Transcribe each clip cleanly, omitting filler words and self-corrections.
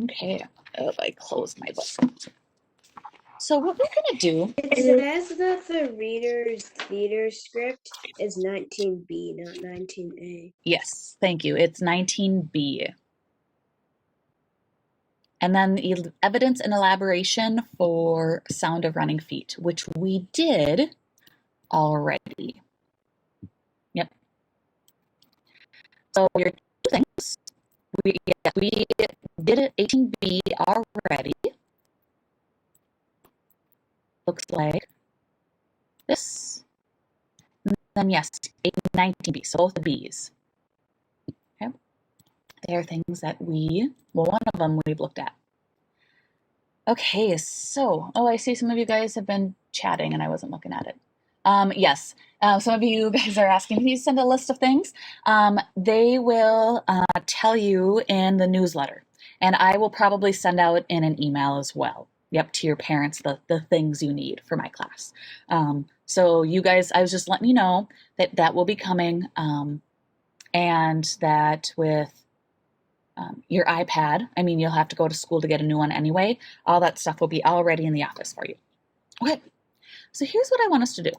Okay, oh, I closed my book. So what we're gonna do It says that the reader's theater script is 19B, not 19A. yes, thank you. It's 19B. And then evidence and elaboration for Sound of Running Feet, which we did already. Yep. So your two things, we did it 18B already. Looks like this. And then yes, 19B, so both the B's. Okay. They are things that one of them we've looked at. Okay, so, oh, I see some of you guys have been chatting and I wasn't looking at it. Yes, some of you guys are asking, please send a list of things. They will tell you in the newsletter, and I will probably send out in an email as well. Yep, to your parents, the things you need for my class. So you guys, I was just letting you know that that will be coming, and that with your iPad, I mean, you'll have to go to school to get a new one anyway. All that stuff will be already in the office for you. Okay, so here's what I want us to do.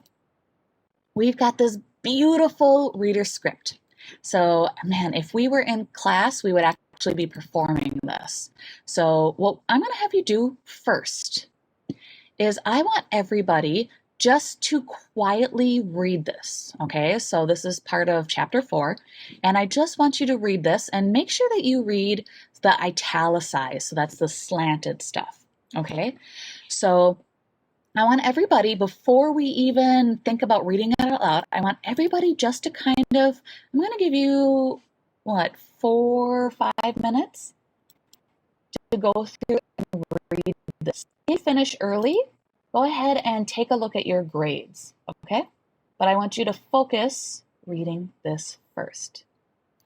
We've got this beautiful reader script. So, man, if we were in class, we would actually be performing this. So, what I'm going to have you do first is I want everybody just to quietly read this. Okay, so this is part of chapter 4, and I just want you to read this and make sure that you read the italicized, so that's the slanted stuff. Okay, so I want everybody, before we even think about reading it out loud, I want everybody just to kind of, I'm going to give you, 4 or 5 minutes to go through and read this. If you finish early, go ahead and take a look at your grades, okay? But I want you to focus reading this first.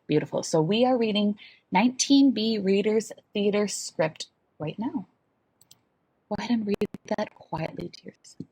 Beautiful. So we are reading 19B Reader's Theater Script right now. Go ahead and read that quietly to yourself.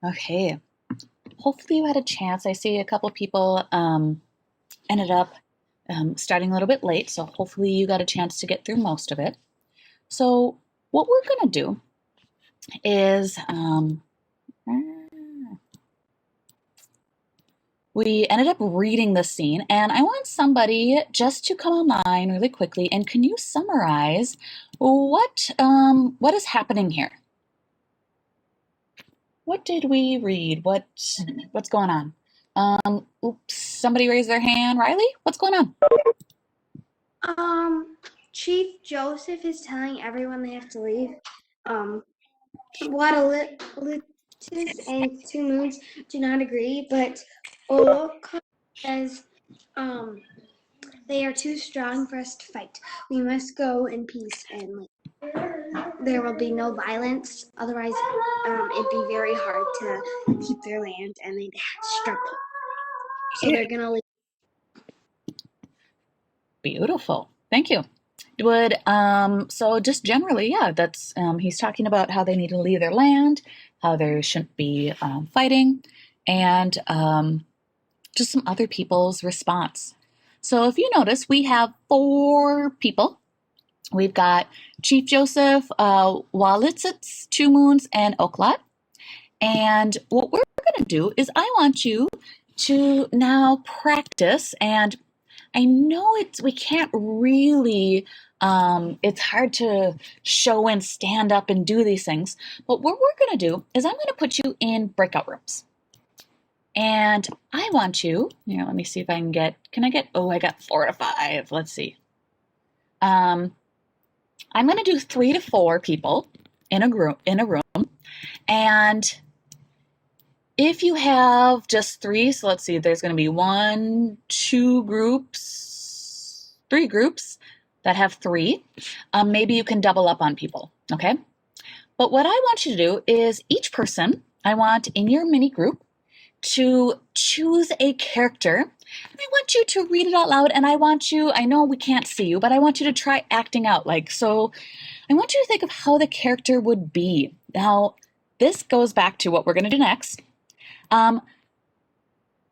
Okay, hopefully you had a chance. I see a couple people ended up starting a little bit late, so hopefully you got a chance to get through most of it. So what we're going to do is we ended up reading the scene, and I want somebody just to come online really quickly, and can you summarize what is happening here? What did we read? What's going on? Oops, somebody raised their hand. Riley, what's going on? Chief Joseph is telling everyone they have to leave. Guadalupe and Two Moons do not agree, but Oloka says, they are too strong for us to fight. We must go in peace and leave. There will be no violence. Otherwise, it'd be very hard to keep their land, and they'd struggle. So they're gonna leave. Beautiful. Thank you. So just generally, yeah, that's he's talking about how they need to leave their land, how there shouldn't be fighting, and just some other people's response. So if you notice, we have 4 people. We've got Chief Joseph, Walitzitz, Two Moons, and Oaklat. And what we're going to do is I want you to now practice, and I know we can't really, it's hard to show and stand up and do these things, but what we're going to do is I'm going to put you in breakout rooms. And I want you, let me see if I I got 4 to 5. Let's see. I'm going to do 3 to 4 people in a room. And if you have just 3, so let's see, there's going to be 3 groups that have 3. Maybe you can double up on people, okay? But what I want you to do is each person, I want in your mini group to choose a character. And I want you to read it out loud, and I know we can't see you, but I want you to try acting out so I want you to think of how the character would be. Now, this goes back to what we're going to do next.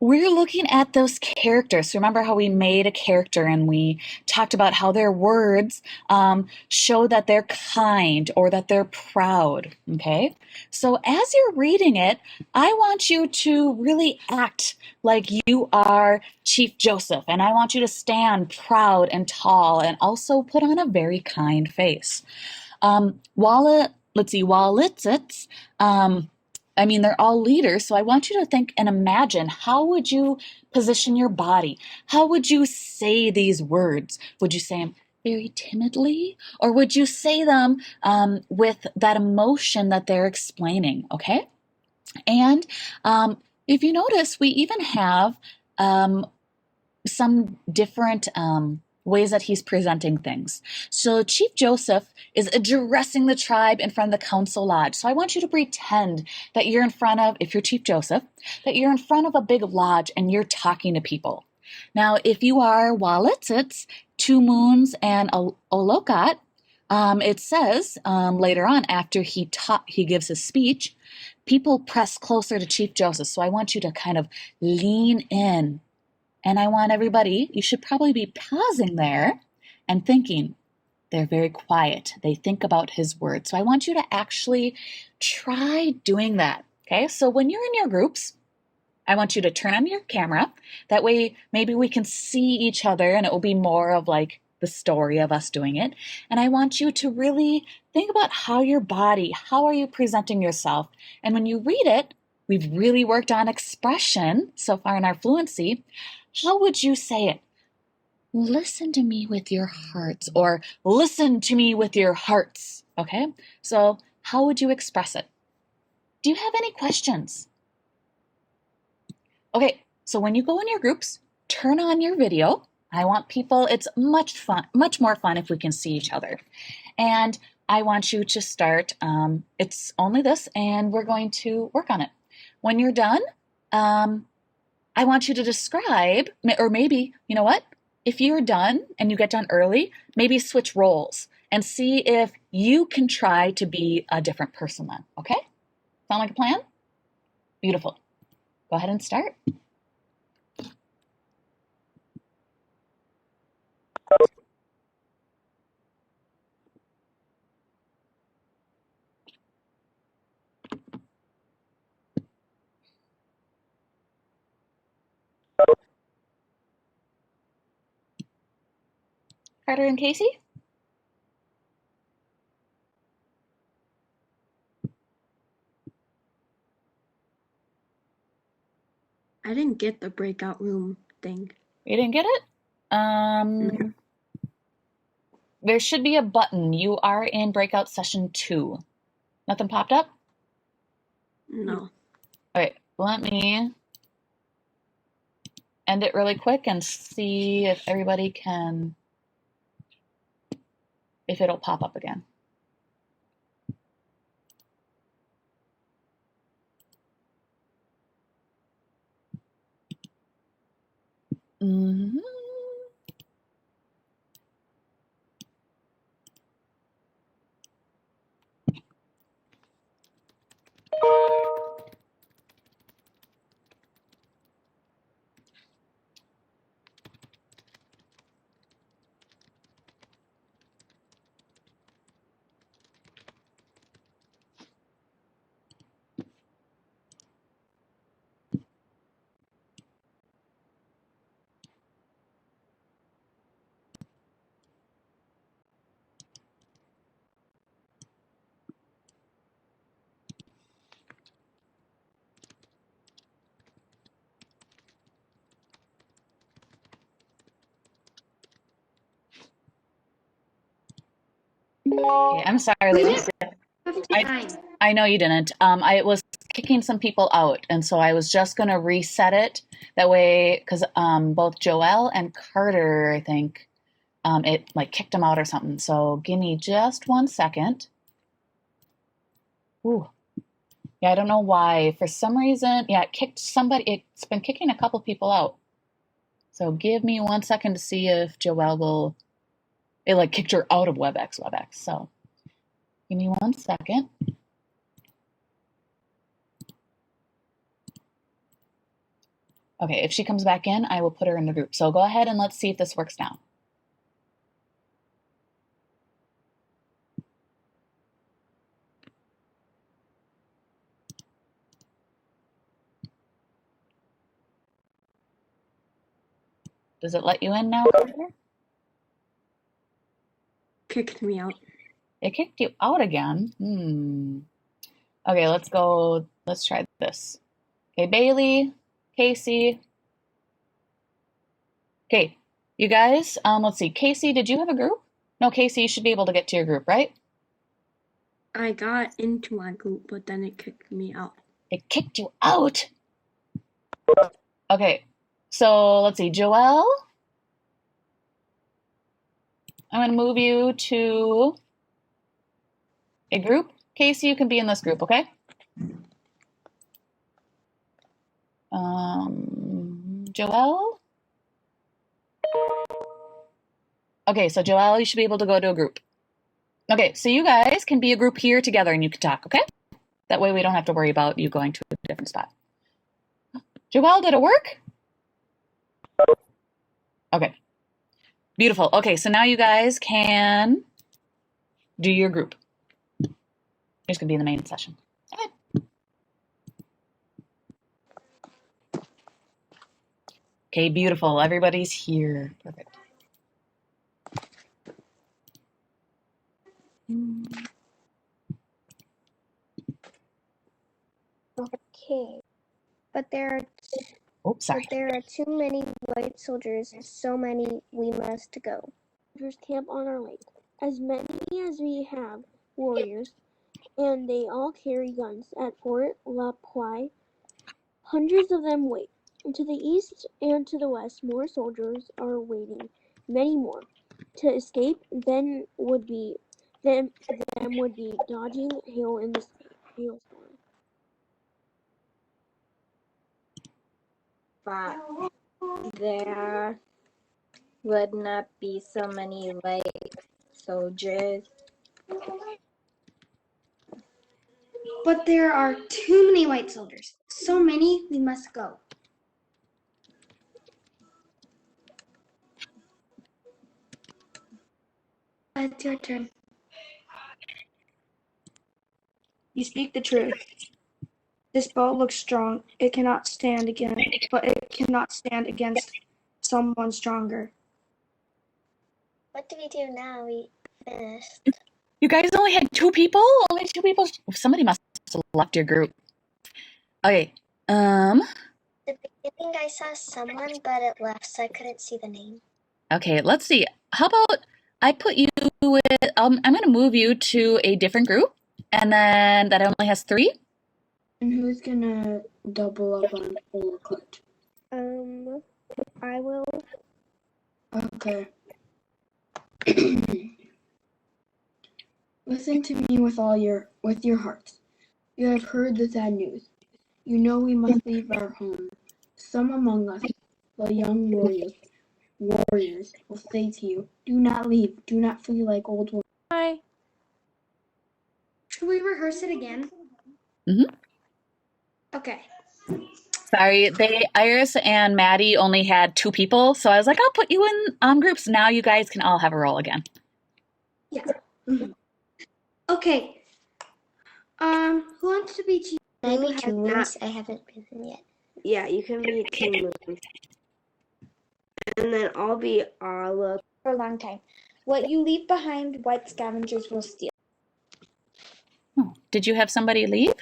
We're looking at those characters. So remember how we made a character and we talked about how their words show that they're kind or that they're proud, okay? So as you're reading it, I want you to really act like you are Chief Joseph, and I want you to stand proud and tall and also put on a very kind face. Walitzitz, they're all leaders, so I want you to think and imagine, how would you position your body? How would you say these words? Would you say them very timidly, or would you say them with that emotion that they're explaining, okay? And if you notice, we even have some different ways that he's presenting things. So Chief Joseph is addressing the tribe in front of the council lodge. So I want you to pretend that you're in front of, if you're Chief Joseph, that you're in front of a big lodge and you're talking to people. Now, if you are Walitzits, Two Moons, and Olokot, it says later on after he gives his speech, people press closer to Chief Joseph. So I want you to kind of lean in. And I want everybody, you should probably be pausing there and thinking. They're very quiet. They think about his words. So I want you to actually try doing that. Okay, so when you're in your groups, I want you to turn on your camera. That way, maybe we can see each other and it will be more of like the story of us doing it. And I want you to really think about how are you presenting yourself? And when you read it, we've really worked on expression so far in our fluency. How would you say it? Listen to me with your hearts, or listen to me with your hearts. Okay, so how would you express it? Do you have any questions? Okay, so when you go in your groups, turn on your video. I want people, it's much more fun if we can see each other. And I want you to start, it's only this, and we're going to work on it. When you're done, I want you to describe, or maybe, you know what? If you're done and you get done early, maybe switch roles and see if you can try to be a different person then, okay? Sound like a plan? Beautiful. Go ahead and start. Carter and Casey? I didn't get the breakout room thing. You didn't get it? There should be a button. You are in breakout session 2. Nothing popped up? No. All right, let me end it really quick and see if everybody can, if it'll pop up again. Mm-hmm. Okay, I'm sorry, ladies. I know you didn't. I was kicking some people out, and so I was just going to reset it. That way, because both Joelle and Carter, I think, it like kicked them out or something. So give me just 1 second. Ooh. Yeah, I don't know why. For some reason, yeah, it kicked somebody. It's been kicking a couple people out. So give me 1 second to see if Joelle will. It like kicked her out of WebEx. So give me 1 second. Okay, if she comes back in, I will put her in the group. So go ahead and let's see if this works now. Does it let you in now, Carter? Kicked me out. It kicked you out again. Okay, let's go. Let's try this. Okay, Bailey, Casey. Okay, you guys, let's see. Casey, did you have a group? No, Casey, you should be able to get to your group, right? I got into my group, but then it kicked me out. It kicked you out. Okay, so let's see, Joelle. I'm going to move you to a group. Casey, you can be in this group, okay? Joelle? Okay, so Joelle, you should be able to go to a group. Okay, so you guys can be a group here together and you can talk, okay? That way we don't have to worry about you going to a different spot. Joelle, did it work? Okay, beautiful. Okay, so now you guys can do your group. You're just gonna be in the main session. Okay. Okay, beautiful. Everybody's here. Perfect. Okay, but there are Oh, sorry. too many white soldiers. So many we must go. Soldiers camp on our lake. As many as we have warriors, and they all carry guns. At Fort La Poille, hundreds of them wait. To the east and to the west, more soldiers are waiting. Many more. To escape, then would be them would be dodging hail in the hailstorm. But there would not be so many white soldiers. But there are too many white soldiers. So many, we must go. It's your turn. You speak the truth. This bow looks strong. It cannot stand against someone stronger. What do we do now? We finished. You guys only had 2 people? Only 2 people? Somebody must have left your group. Okay. At the beginning, I saw someone, but it left, so I couldn't see the name. Okay, let's see. How about I put you with, I'm going to move you to a different group, and then that only has 3. And who's gonna double up on Olacott? I will. Okay. Listen to me with your hearts. You have heard the sad news. You know we must leave our home. Some among us, the young warriors, will say to you, "Do not leave. Do not flee like old women." Hi. Should we rehearse it again? Mhm. Okay. Sorry, Iris and Maddie only had 2 people, so I was like, I'll put you in groups. Now you guys can all have a role again. Yeah. Okay. Who wants to be chief? Can I Who be has two not- moons? I haven't been yet. Yeah, you can be 2 moons. And then I'll be Arla. For a long time. What you leave behind, white scavengers will steal. Oh, did you have somebody leave?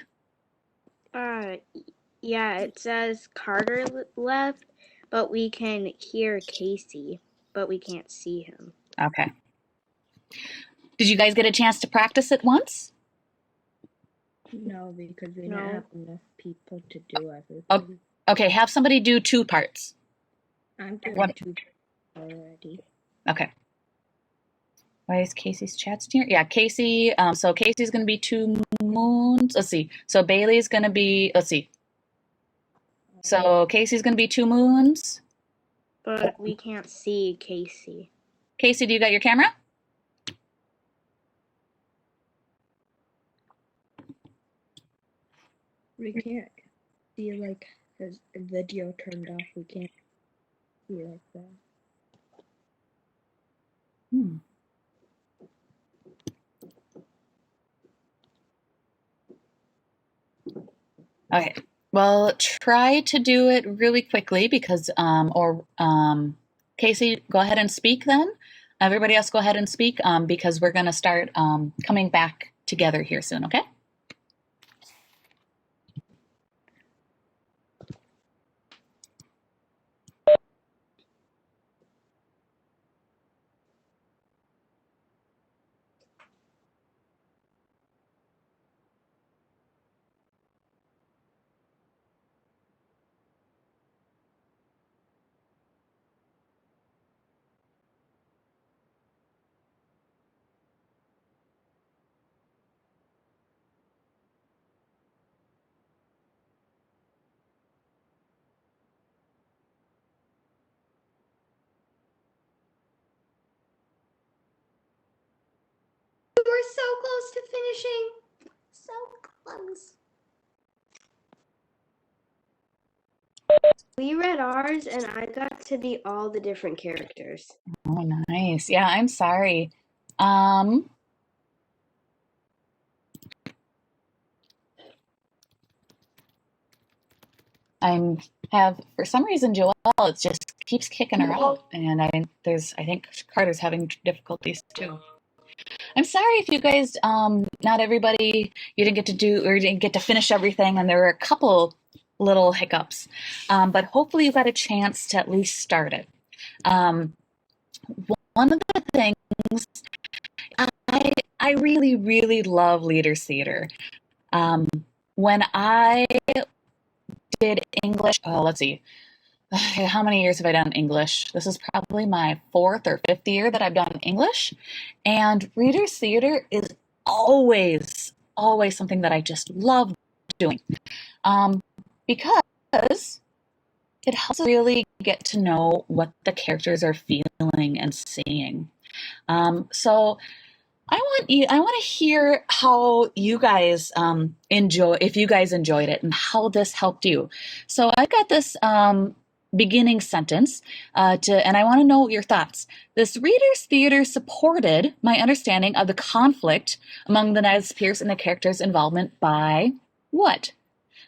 Yeah, it says Carter left, but we can hear Casey, but we can't see him. Okay. Did you guys get a chance to practice it once? No, because we No. don't have enough people to do everything. Okay, have somebody do 2 parts. I'm doing What? 2 already. Okay. Why is Casey's chat here? Yeah, Casey. So Casey's going to be 2 moons. Let's see. So Bailey's going to be, let's see. So Casey's going to be 2 moons. But we can't see Casey. Casey, do you got your camera? We can't see like his video turned off. We can't see like that. Okay. Well, try to do it really quickly because, Casey, go ahead and speak then. Everybody else go ahead and speak because we're going to start coming back together here soon, okay? so close to finishing. So close. We read ours, and I got to be all the different characters. Oh, nice. Yeah, I'm sorry. I'm have for some reason Joelle it just keeps kicking her out, and I think Carter's having difficulties too. I'm sorry if you guys not everybody you didn't get to do or didn't get to finish everything, and there were a couple little hiccups, but hopefully you got a chance to at least start it. One of the things I really love Leaders Theater. When I did English, oh, let's see. How many years have I done English? This is probably my 4th or 5th year that I've done English. And Readers Theater is always something that I just love doing. Because it helps us really get to know what the characters are feeling and seeing. So I want to hear how you guys if you guys enjoyed it and how this helped you. So I got this beginning sentence and I want to know your thoughts. This Readers Theater supported my understanding of the conflict among the Nez Perce and the characters' involvement by what?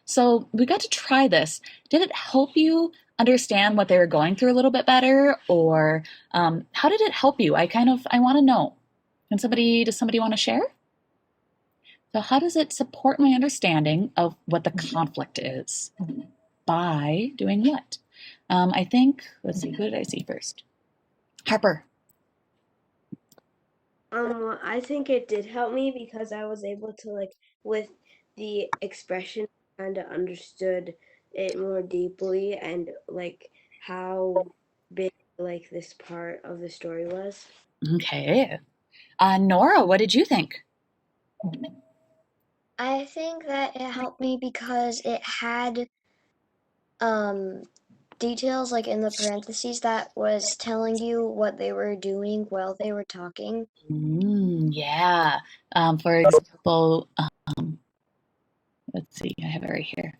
So we got to try this. Did it help you understand what they were going through a little bit better, or how did it help you? I want to know. Does somebody want to share? So how does it support my understanding of what the conflict is? By doing what? I think, let's see, who did I see first? Harper. I think it did help me because I was able to, with the expression, kind of understood it more deeply and, how big, this part of the story was. Okay. Nora, what did you think? I think that it helped me because it had details like in the parentheses that was telling you what they were doing while they were talking. Yeah. For example, let's see, I have it right here.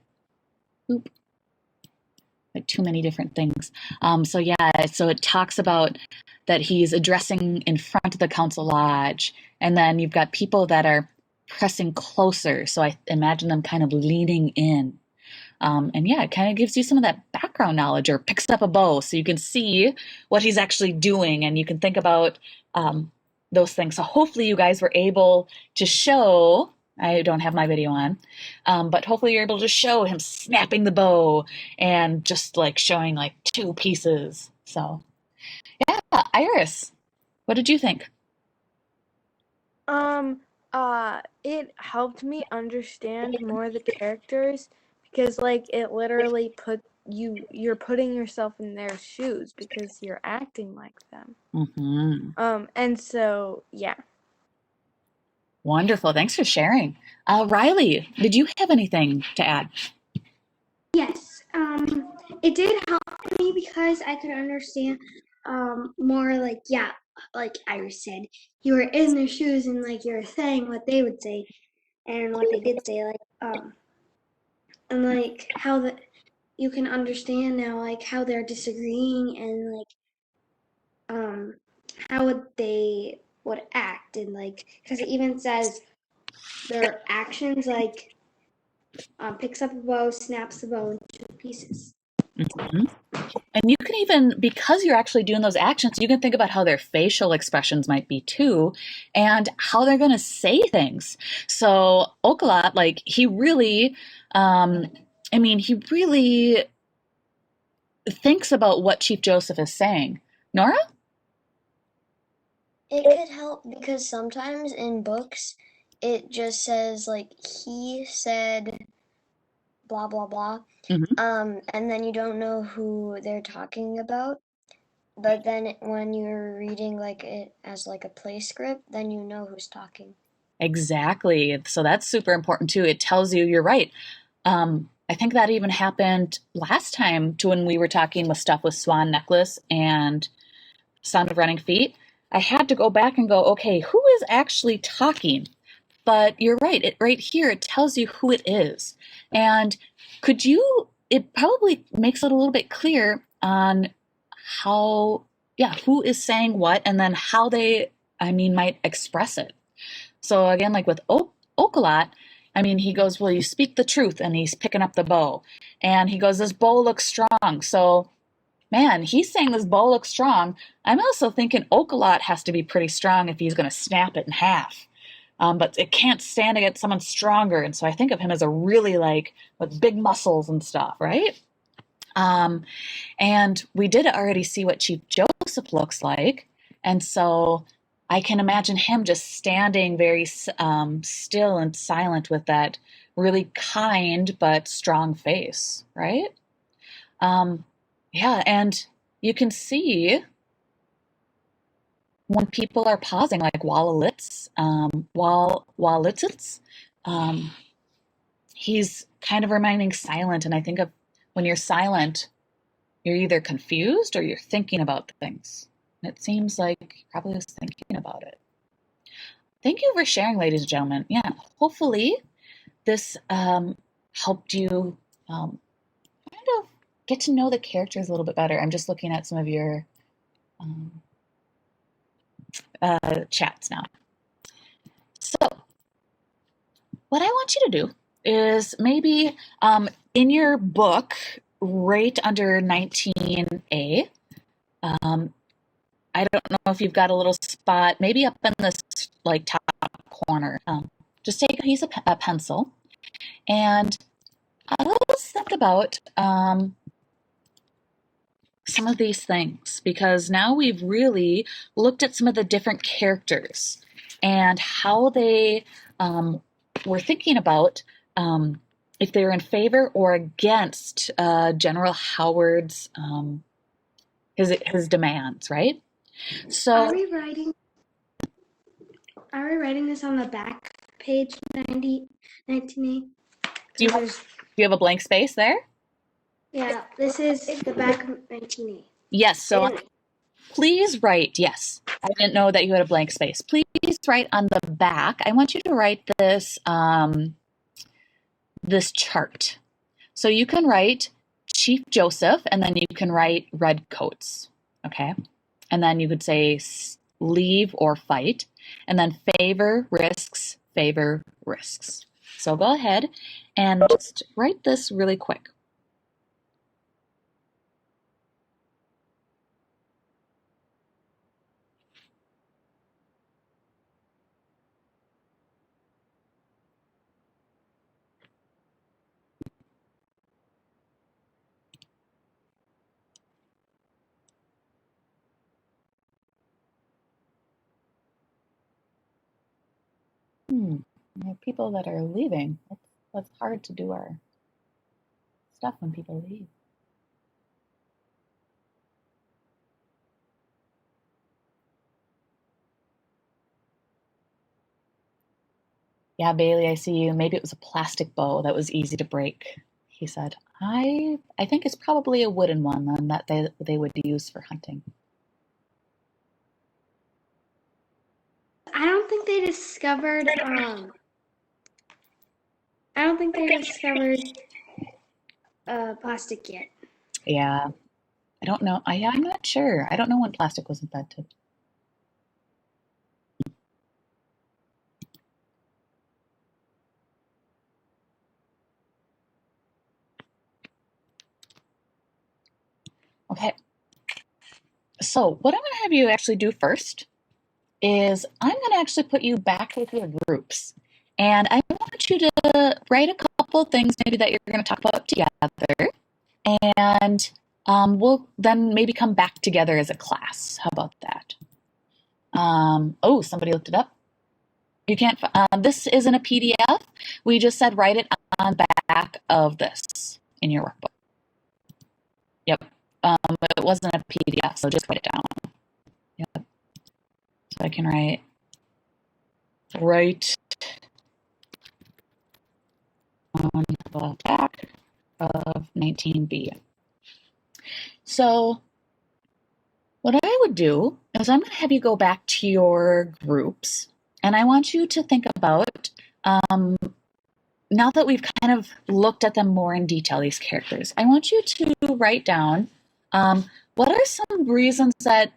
Oop. Like too many different things. So it talks about that he's addressing in front of the council lodge, and then you've got people that are pressing closer. So I imagine them kind of leaning in. It kind of gives you some of that background knowledge, or picks up a bow so you can see what he's actually doing, and you can think about those things. So hopefully you guys were able to show, I don't have my video on, but hopefully you're able to show him snapping the bow and just like showing like 2 pieces. So yeah, Iris, what did you think? It helped me understand more of the characters because it literally you're putting yourself in their shoes because you're acting like them. And so yeah. Wonderful. Thanks for sharing. Riley, did you have anything to add? Yes, it did help me because I could understand more like Iris said, you were in their shoes and you were saying what they would say and what they did say, and how you can understand now how they're disagreeing and how they would act, and because it even says their actions picks up a bow, snaps the bow in 2 pieces. And you can even, because you're actually doing those actions, you can think about how their facial expressions might be too, and how they're going to say things. So Okalot, he really, he really thinks about what Chief Joseph is saying. Nora? It could help because sometimes in books, it just says he said blah blah blah, and then you don't know who they're talking about. But then when you're reading it as a play script, then you know who's talking. Exactly. So that's super important too. It tells you, you're right. I think that even happened last time to when we were talking with stuff with Swan Necklace and Sound of Running Feet. I had to go back and go, okay, who is actually talking? But you're right. Right here, it tells you who it is. And it probably makes it a little bit clear on who is saying what, and then how they, might express it. So again, like with Okolot, he goes, well, you speak the truth, and he's picking up the bow. And he goes, this bow looks strong. So, man, he's saying this bow looks strong. I'm also thinking Okolot has to be pretty strong if he's going to snap it in half. But it can't stand against someone stronger. And so I think of him as a really with big muscles and stuff, right? And we did already see what Chief Joseph looks like. And so I can imagine him just standing very still and silent with that really kind but strong face, right? And you can see when people are pausing, like Wallalitzitz, he's kind of remaining silent. And I think of when you're silent, you're either confused or you're thinking about things. And it seems like he probably was thinking about it. Thank you for sharing, ladies and gentlemen. Yeah, hopefully this helped you kind of get to know the characters a little bit better. I'm just looking at some of your chats now. So what I want you to do is maybe in your book, right under 19A, I don't know if you've got a little spot, maybe up in this top corner. Just take a piece of a pencil and let's think about some of these things, because now we've really looked at some of the different characters and how they were thinking about if they're in favor or against General Howard's his demands, right? So Are we writing this on the back page 19A? do you have a blank space there? Yeah, this is the back 19A. Yes, so please write, yes. I didn't know that you had a blank space. Please write on the back. I want you to write this this chart. So you can write Chief Joseph, and then you can write redcoats, okay? And then you could say leave or fight, and then favor, risks. So go ahead and just write this really quick. We have people that are leaving. That's hard to do our stuff when people leave. Yeah, Bailey, I see you. Maybe it was a plastic bow that was easy to break, he said. I think it's probably a wooden one then that they would use for hunting. I don't think they discovered plastic yet. Yeah. I don't know. I'm not sure. I don't know when plastic was invented. Okay. So what I'm going to have you actually do first is I'm going to actually put you back with your groups. And I want you to write a couple things maybe that you're going to talk about together. And we'll then maybe come back together as a class. How about that? Oh, somebody looked it up. You can't, this isn't a PDF. We just said write it on the back of this in your workbook. Yep. It wasn't a PDF, so just write it down. Yep. So I can write on the back of 19B. So what I would do So I'm going to have you go back to your groups, and I want you to think about, now that we've kind of looked at them more in detail, these characters, I want you to write down what are some reasons that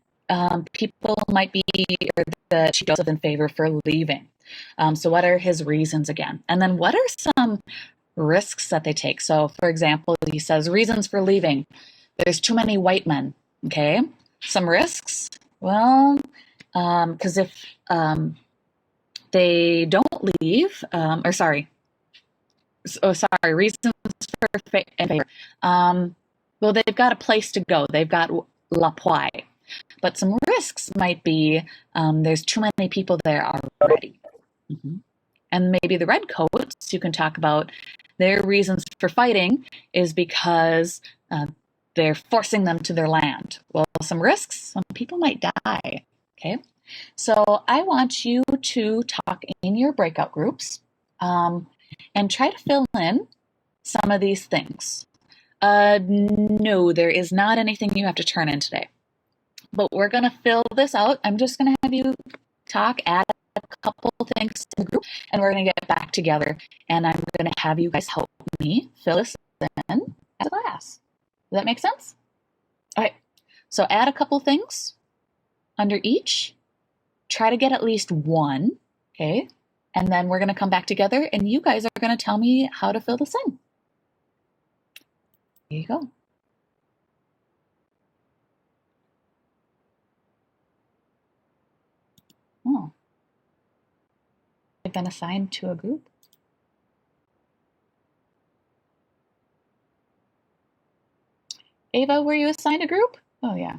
people might be, or that Joseph in favor for leaving. So what are his reasons again? And then what are some risks that they take? So for example, he says reasons for leaving. There's too many white men. Okay. Some risks. Well, because if they don't leave, reasons for in favor. Well, they've got a place to go. They've got La Poire. But some risks might be there's too many people there already. Mm-hmm. And maybe the redcoats, you can talk about their reasons for fighting is because they're forcing them to their land. Well, some risks, some people might die. Okay. So I want you to talk in your breakout groups and try to fill in some of these things. No, there is not anything you have to turn in today. But we're going to fill this out. I'm just going to have you talk, add a couple things to the group, and we're going to get back together. And I'm going to have you guys help me fill this in as a class. Does that make sense? All right. So add a couple things under each. Try to get at least one. Okay. And then we're going to come back together, and you guys are going to tell me how to fill this in. Here you go. Oh. I've been assigned to a group. Ava, were you assigned a group? Oh, yeah.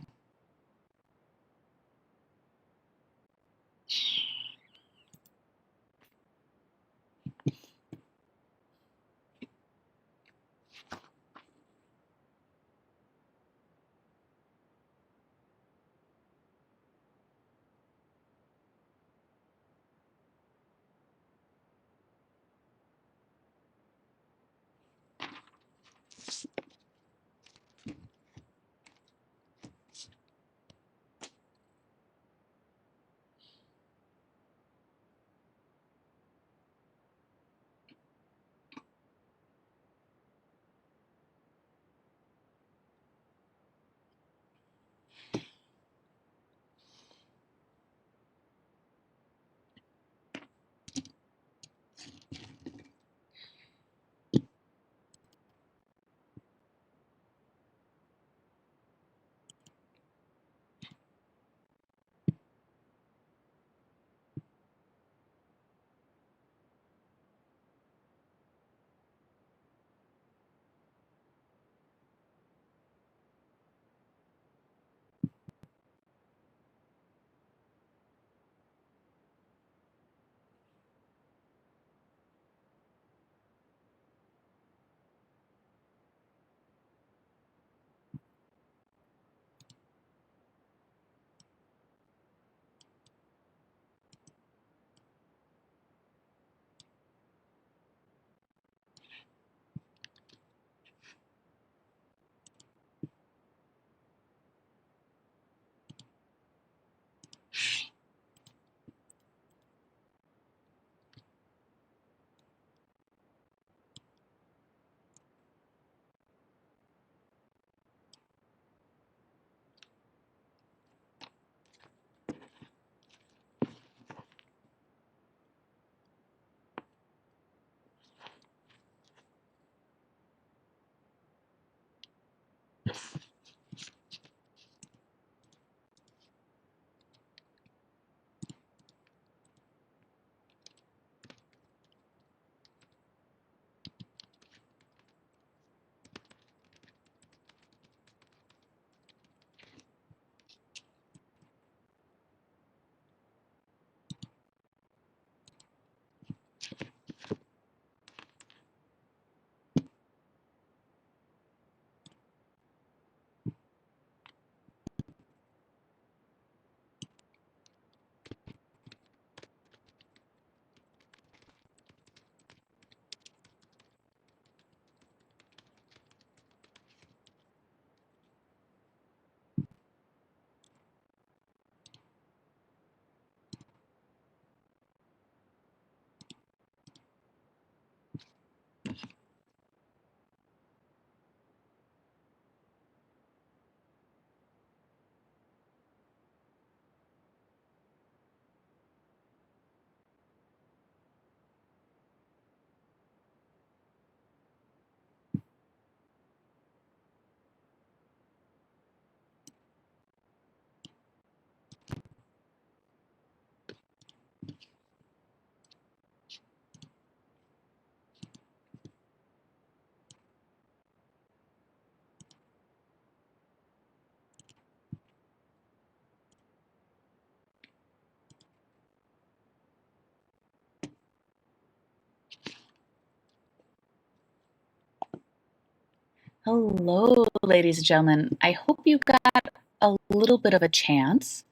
Hello, ladies and gentlemen. I hope you got a little bit of a chance.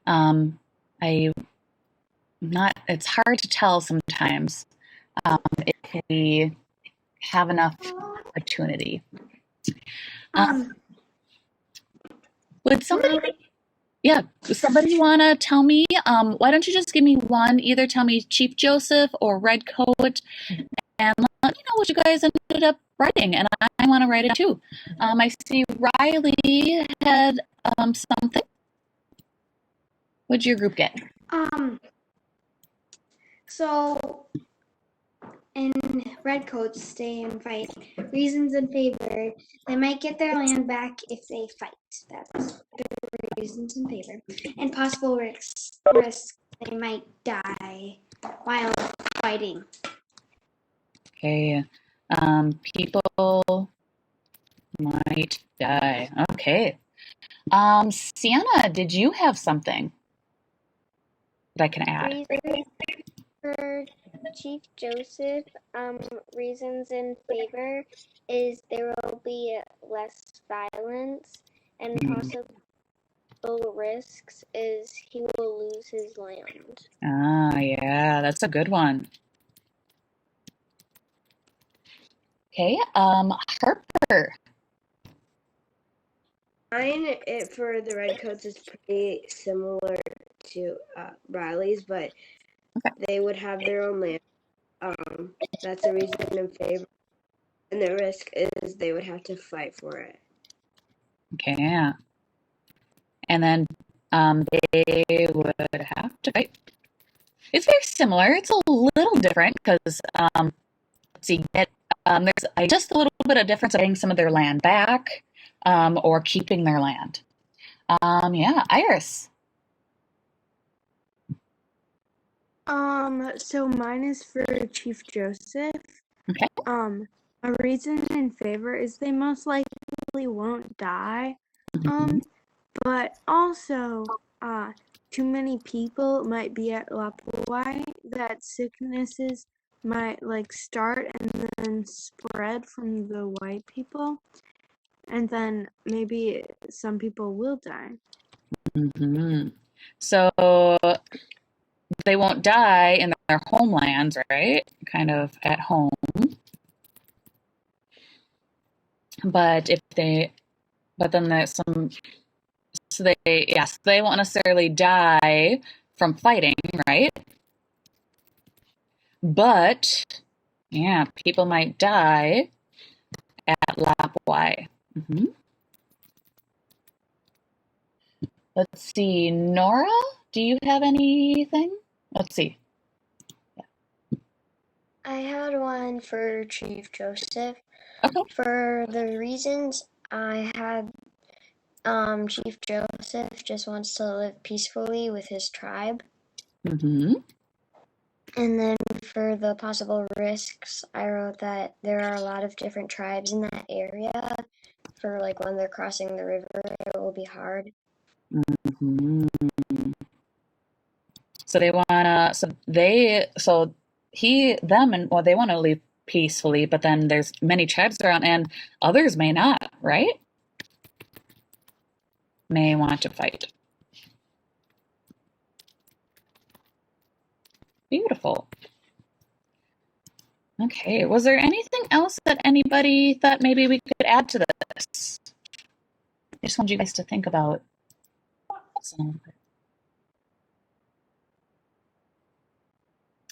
I not. It's hard to tell sometimes if we have enough opportunity. Would somebody? Yeah, somebody want to tell me? Why don't you just give me one? Either tell me Chief Joseph or Redcoat, and let me know what you guys ended up writing, and I want to write it too. I see Riley had something. What'd your group get? So in Redcoats stay and fight. Reasons in favor. They might get their land back if they fight. That's the reasons in favor. And possible risks. They might die while fighting. Okay, people might die. Okay. Sienna, did you have something that I can add? Reasons for Chief Joseph, reasons in favor is there will be less violence, and possible risks is he will lose his land. Ah, yeah, that's a good one. Okay, Harper. Mine for the Redcoats is pretty similar to Riley's, but they would have their own land. That's a reason in favor. And the risk is they would have to fight for it. Okay, yeah. And then they would have to fight. It's very similar. It's a little different because let's see, there's just a little bit of difference of getting some of their land back or keeping their land. Yeah, Iris. So mine is for Chief Joseph. Okay. A reason in favor is they most likely won't die. But also, too many people might be at Lapawai that sicknesses might start and then spread from the white people, and then maybe some people will die. So they won't die in their homelands, right? Kind of at home. But then there's some, so they won't necessarily die from fighting, right? But, yeah, people might die at Lapawai. Let's see, Nora, do you have anything? Let's see. I had one for Chief Joseph. Okay. For the reasons I had, Chief Joseph just wants to live peacefully with his tribe. And then for the possible risks, I wrote that there are a lot of different tribes in that area. For when they're crossing the river, it will be hard. So they wanna, they want to live peacefully, but then there's many tribes around, and others may not, right? May want to fight. Beautiful. Okay, was there anything else that anybody thought maybe we could add to this? I just wanted you guys to think about some.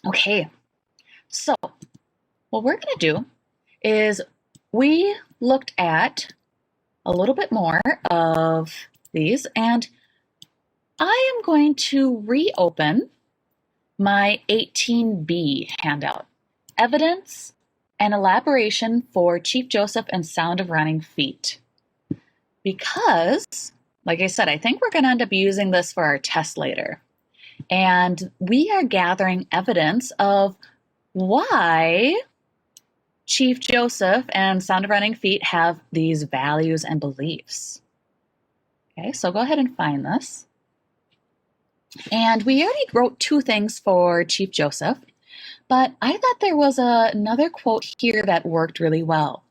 Okay, so what we're going to do is we looked at a little bit more of these, and I am going to reopen my 18B handout, Evidence and Elaboration for Chief Joseph and Sound of Running Feet. Because, like I said, I think we're going to end up using this for our test later. And we are gathering evidence of why Chief Joseph and Sound of Running Feet have these values and beliefs. Okay, so go ahead and find this. And we already wrote two things for Chief Joseph, but I thought there was another quote here that worked really well.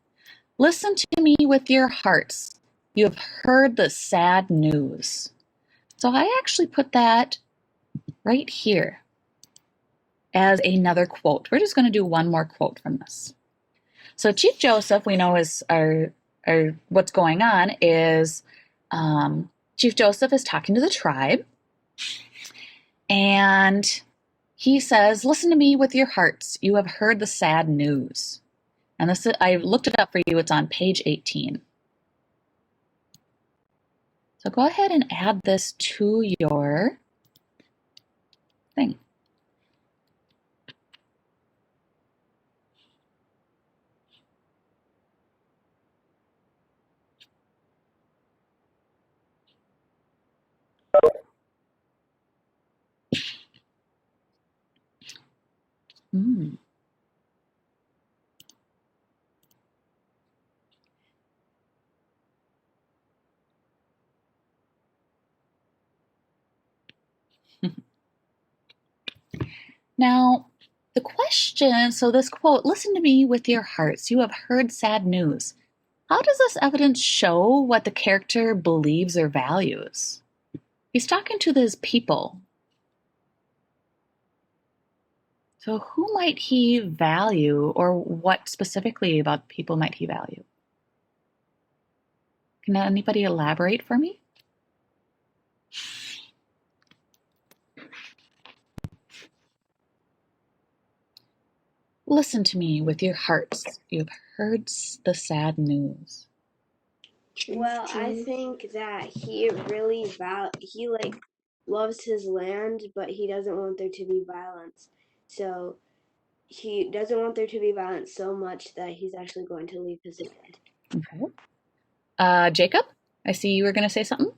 Listen to me with your hearts. You have heard the sad news. So I actually put that right here as another quote. We're just going to do one more quote from this. So Chief Joseph, we know is our what's going on is Chief Joseph is talking to the tribe, and he says, listen to me with your hearts. You have heard the sad news. And this, I looked it up for you. It's on page 18. So go ahead and add this to your thing. Mm. Now, the question, so this quote, listen to me with your hearts. You have heard sad news. How does this evidence show what the character believes or values? He's talking to his people. So who might he value, or what specifically about people might he value? Can anybody elaborate for me? Listen to me with your hearts. You have heard the sad news. Well, I think that he really he like loves his land, but he doesn't want there to be violence. So he doesn't want there to be violence so much that he's actually going to leave his land. Okay. Jacob, I see you were going to say something.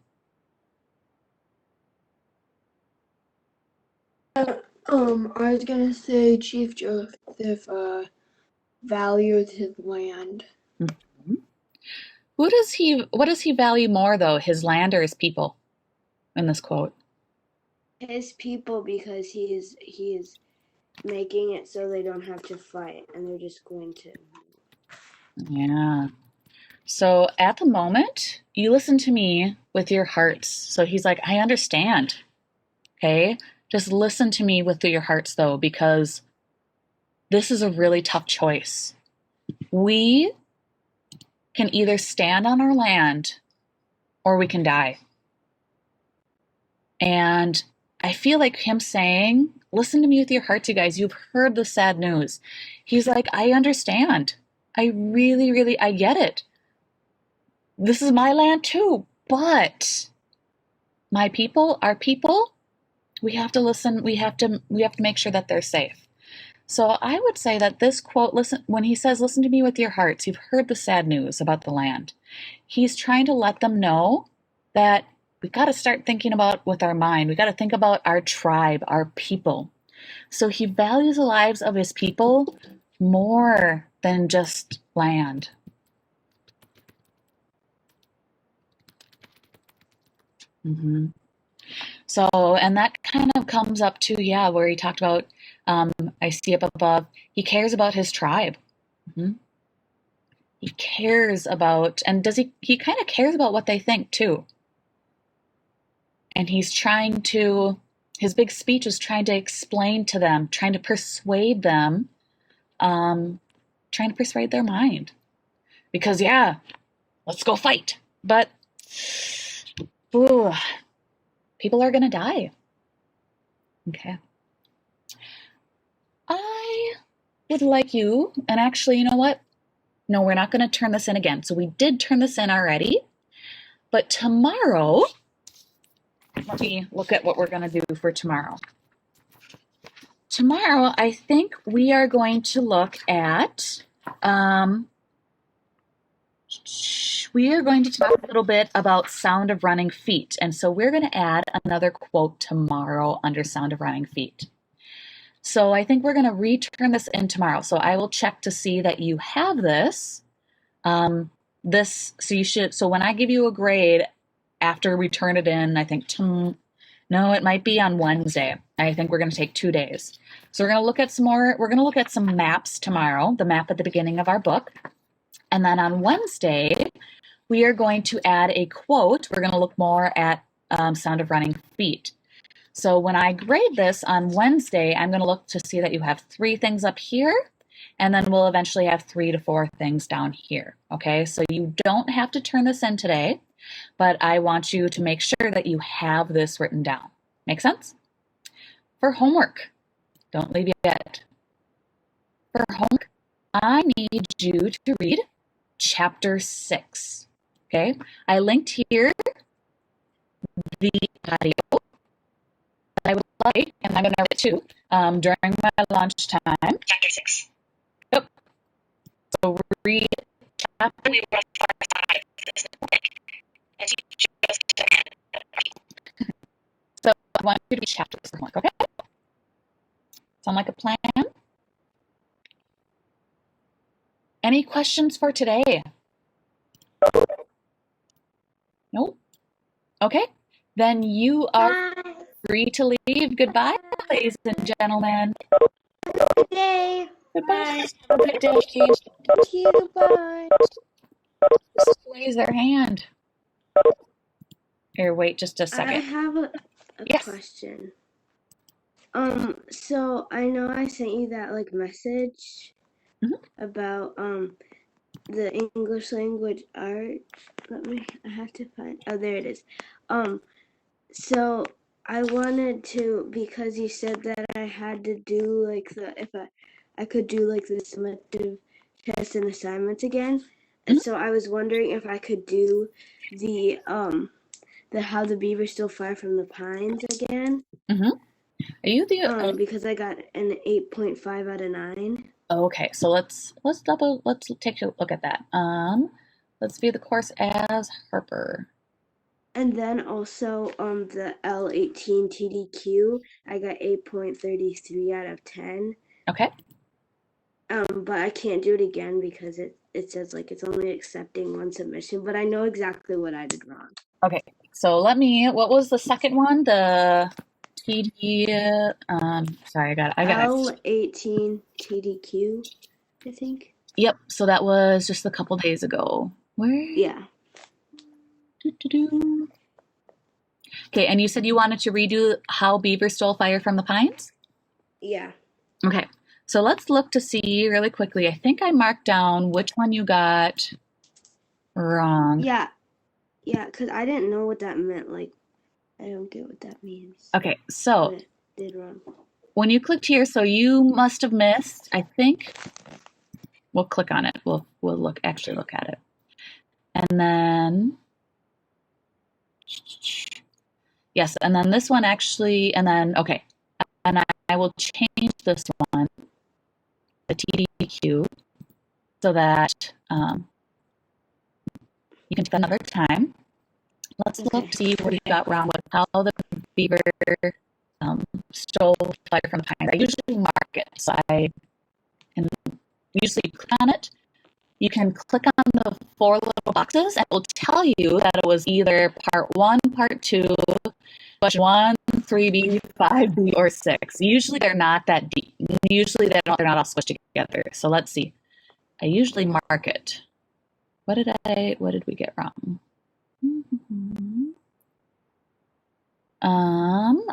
I was gonna say Chief Joseph values his land. Mm-hmm. What does he value more though, his land or his people in this quote? His people, because he is making it so they don't have to fight and they're just going to. Yeah. So at the moment, you listen to me with your hearts. So he's like, I understand. Okay? Just listen to me with your hearts though, because this is a really tough choice. We can either stand on our land or we can die. And I feel like him saying, listen to me with your hearts, you guys. You've heard the sad news. He's like, I understand. I really, I get it. This is my land too, but my people, our people, we have to listen. We have to make sure that they're safe. So I would say that this quote, when he says, listen to me with your hearts, you've heard the sad news about the land. He's trying to let them know that we got to start thinking about with our mind. We got to think about our tribe, our people. So he values the lives of his people more than just land. Mm-hmm. So, and that kind of comes up to, where he talked about, I see up above, he cares about his tribe. Mm-hmm. He cares about, and he kind of cares about what they think too. And he's trying to, his big speech is trying to explain to them, trying to persuade them, trying to persuade their mind. Because, let's go fight. But, people are going to die. Okay. I would like you, and actually, you know what? No, we're not going to turn this in again. So we did turn this in already. But tomorrow, let me look at what we're going to do for tomorrow. Tomorrow, I think we are going to look at, we are going to talk a little bit about Sound of Running Feet. And so we're going to add another quote tomorrow under Sound of Running Feet. So I think we're going to return this in tomorrow. So I will check to see that you have this. So when I give you a grade after we turn it in, I think, no, it might be on Wednesday. I think we're going to take 2 days. So we're going to look at some maps tomorrow, the map at the beginning of our book. And then on Wednesday, we are going to add a quote. We're going to look more at Sound of Running Feet. So when I grade this on Wednesday, I'm going to look to see that you have 3 things up here, and then we'll eventually have 3 to 4 things down here. Okay, so you don't have to turn this in today, but I want you to make sure that you have this written down. Make sense? For homework, don't leave yet. For homework, I need you to read chapter 6. Okay, I linked here the audio. I would like, and I'm going to read it too, during my lunchtime. Chapter 6. Yep. So read chapter. So I want you to read chapters for homework, okay? Sound like a plan? Any questions for today? Nope. Okay. Then you are free to leave. Goodbye, ladies and gentlemen. Good day. Goodbye. Have a good day. Thank you. Bye. Just raise their hand. Here, wait just a I second. have a Yes. question. So I know I sent you that like message about the English language art. I have to find. Oh, there it is. So I wanted to, because you said that I had to do like if I could do like the summative tests and assignments again, and so I was wondering if I could do the How the Beavers Still Fly from the Pines again. Are you the Because I got an 8.5 out of 9. Okay, so let's take a look at that. Let's view the course as Harper. And then also the L18 TDQ, I got 8.33 out of 10. Okay. But I can't do it again because it says like it's only accepting 1 submission, but I know exactly what I did wrong. Okay, so what was the second one? The TD, sorry, I got it. L18 TDQ, I think. Yep, so that was just a couple days ago. Where? Yeah. Okay, and you said you wanted to redo How Beaver Stole Fire from the Pines? Yeah. Okay, so let's look to see really quickly. I think I marked down which one you got wrong. Yeah, because I didn't know what that meant. Like, I don't get what that means. Okay, so What I did wrong. when you clicked here, so you must have missed, I think, we'll click on it. We'll actually look at it. And then, yes, and then this one actually, and then, okay, and I will change this one, the TDQ, so that you can take another time. Let's look to see what you got wrong with How the Beaver Stole Fire from the Pines. I usually mark it, so I can usually click on it. You can click on the 4 little boxes and it will tell you that it was either part 1, part 2, question 1, 3B, 5B, or 6. Usually they're not that deep. Usually they're not all squished together. So let's see. I usually mark it. What did we get wrong?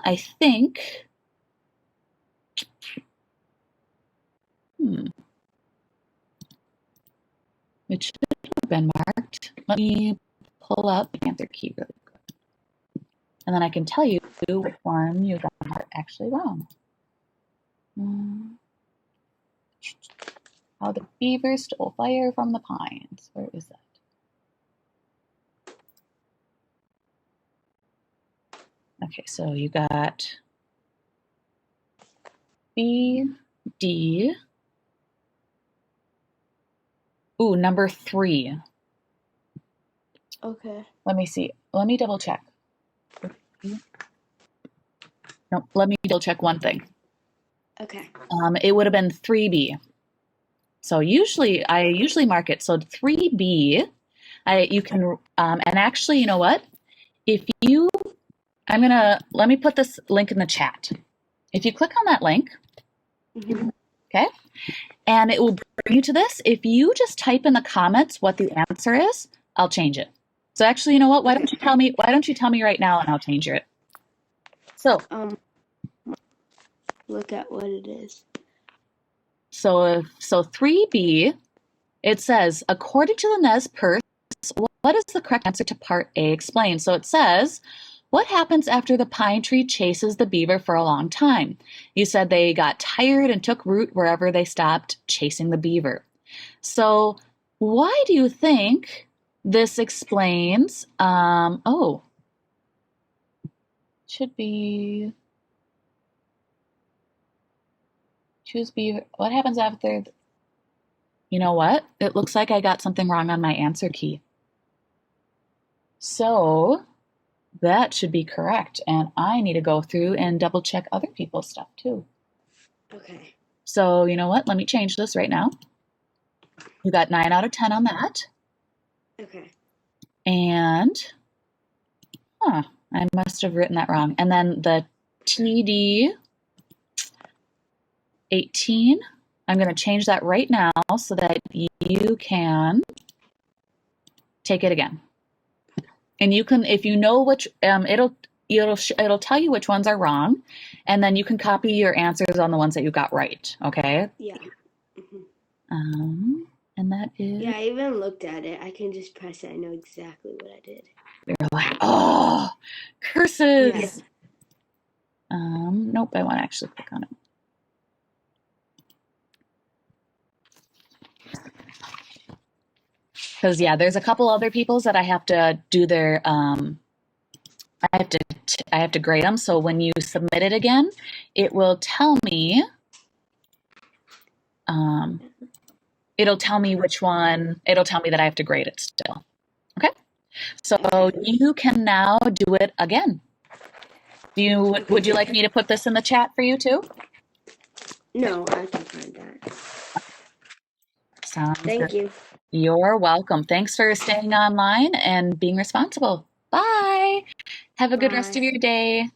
I think it should have been marked. Let me pull up the answer key really quick. And then I can tell you which one you got actually wrong. How the Beaver Stole Fire from the Pines. Where is that? Okay, so you got B, D. Ooh, number 3. Okay. Let me see. Let me double check. No, let me double check one thing. Okay. It would have been 3B. So I usually mark it. So 3B, you can, and actually, you know what? Let me put this link in the chat. If you click on that link, okay, and it will bring you to this. If you just type in the comments what the answer is, I'll change it. So actually, you know what? Why don't you tell me right now and I'll change it. So, Look at what it is. so 3B, it says, according to the Nez Perce, what is the correct answer to part A? Explain. So it says, what happens after the pine tree chases the beaver for a long time? You said they got tired and took root wherever they stopped chasing the beaver. So why do you think this explains? Should be choose beaver. What happens after? You know what? It looks like I got something wrong on my answer key. So that should be correct. And I need to go through and double check other people's stuff too. Okay. So you know what? Let me change this right now. You got 9 out of 10 on that. Okay. And, I must have written that wrong. And then the TD 18, I'm going to change that right now so that you can take it again. And you can, if you know which, it'll tell you which ones are wrong, and then you can copy your answers on the ones that you got right. Okay. Yeah. Mm-hmm. And that is. Yeah, I even looked at it. I can just press it. I know exactly what I did. You're like, oh, curses. Yeah. Nope. I want to actually click on it. Because yeah, there's a couple other people's that I have to do their I have to grade them. So when you submit it again, it will tell me it'll tell me which one. It'll tell me that I have to grade it still. Okay, so you can now do it again. Would you like me to put this in the chat for you too? No, I can find that. Sounds Thank good. you. You're welcome. Thanks for staying online and being responsible. Bye. Have a good rest of your day.